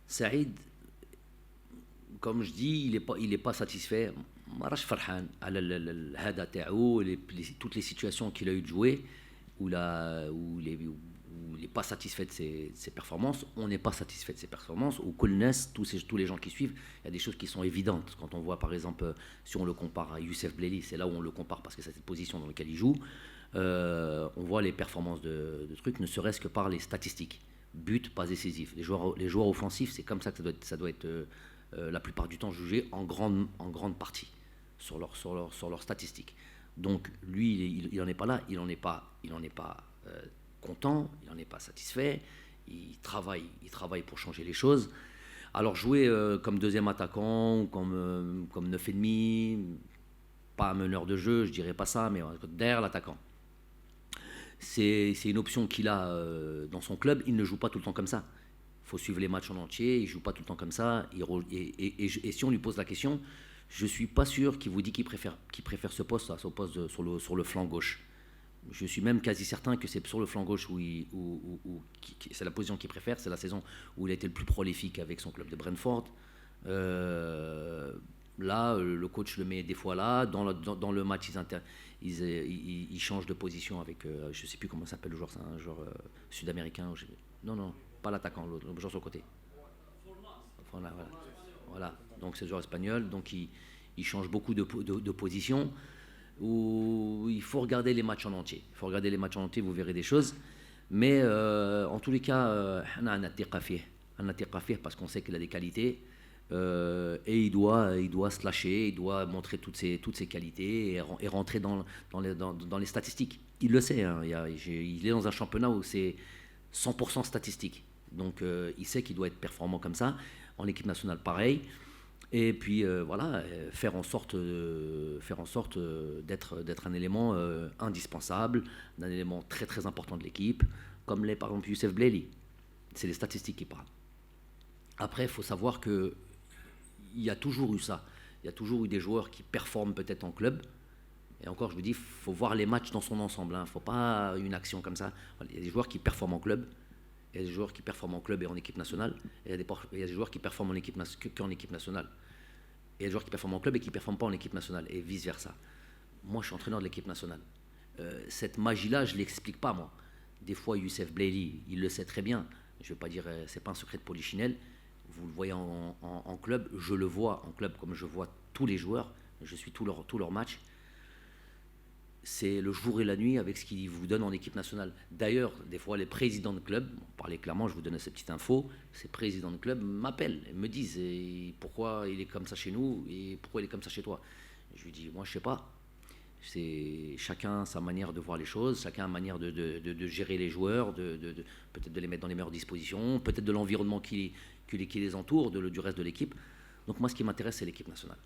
Saïd, comme je dis, il est pas satisfait. ما راش فرحان على هذا تاعو toutes les situations qu'il a eu de jouer où il n'est pas satisfait de ses performances. On n'est pas satisfait de ses performances. Ou tous les gens qui suivent, il y a des choses qui sont évidentes. Quand on voit par exemple, si on le compare à Youssef Bleli, c'est là où on le compare parce que c'est cette position dans laquelle il joue. On voit les performances de trucs, ne serait-ce que par les statistiques. But, pas décisif. Les joueurs offensifs, c'est comme ça que ça doit être la plupart du temps jugé en grande partie sur leurs statistiques. Donc lui, il n'en est pas là, il n'en est pas content, il n'en est pas satisfait. Il travaille pour changer les choses. Alors jouer comme deuxième attaquant ou comme 9,5, pas un meneur de jeu, je dirais pas ça, mais derrière l'attaquant. C'est une option qu'il a dans son club. Il ne joue pas tout le temps comme ça. Il faut suivre les matchs en entier. Il ne joue pas tout le temps comme ça. Et si on lui pose la question, je ne suis pas sûr qu'il vous dit qu'il préfère ce poste à son poste sur le flanc gauche. Je suis même quasi certain que c'est sur le flanc gauche où c'est la position qu'il préfère. C'est la saison où il a été le plus prolifique avec son club de Brentford. Là, le coach le met des fois là. Dans le match, ils changent de position avec, je ne sais plus comment s'appelle le joueur, c'est un joueur sud-américain. Non, pas l'attaquant, le joueur sur le côté. Voilà. Donc c'est le joueur espagnol, donc il change beaucoup de position. Où il faut regarder les matchs en entier. Vous verrez des choses. Mais en tous les cas, on a un attiqafih parce qu'on sait qu'il a des qualités. Et il doit se lâcher, il doit montrer toutes ses qualités et rentrer dans les statistiques. Il le sait, hein, il est dans un championnat où c'est 100% statistique. Donc il sait qu'il doit être performant comme ça. En équipe nationale, pareil. Et puis voilà, faire en sorte d'être un élément indispensable, un élément très très important de l'équipe, comme l'est par exemple Youssef Bleli. C'est les statistiques qui parlent. Après, il faut savoir que il y a toujours eu ça. Il y a toujours eu des joueurs qui performent peut-être en club. Et encore, je vous dis, il faut voir les matchs dans son ensemble. Il ne faut pas une action comme ça. Il y a des joueurs qui performent en club. Il y a des joueurs qui performent en club et en équipe nationale. Et il y a des joueurs qui performent qu'en équipe nationale. Et il y a des joueurs qui performent en club et qui ne performent pas en équipe nationale. Et vice-versa. Moi, je suis entraîneur de l'équipe nationale. Cette magie-là, je ne l'explique pas, moi. Des fois, Youssef Bleli, il le sait très bien. Je ne vais pas dire, ce n'est pas un secret de polichinelle. Vous le voyez en club, je le vois en club comme je vois tous les joueurs, je suis tous leurs matchs. C'est le jour et la nuit avec ce qu'ils vous donnent en équipe nationale. D'ailleurs, des fois, les présidents de club, on parlait clairement, je vous donnais cette petite info, ces présidents de club m'appellent et me disent pourquoi il est comme ça chez nous et pourquoi il est comme ça chez toi. Je lui dis, moi je ne sais pas. C'est chacun sa manière de voir les choses, chacun a une manière de gérer les joueurs, peut-être de les mettre dans les meilleures dispositions, peut-être de l'environnement qui les entoure, du reste de l'équipe. Donc moi, ce qui m'intéresse, c'est l'équipe nationale.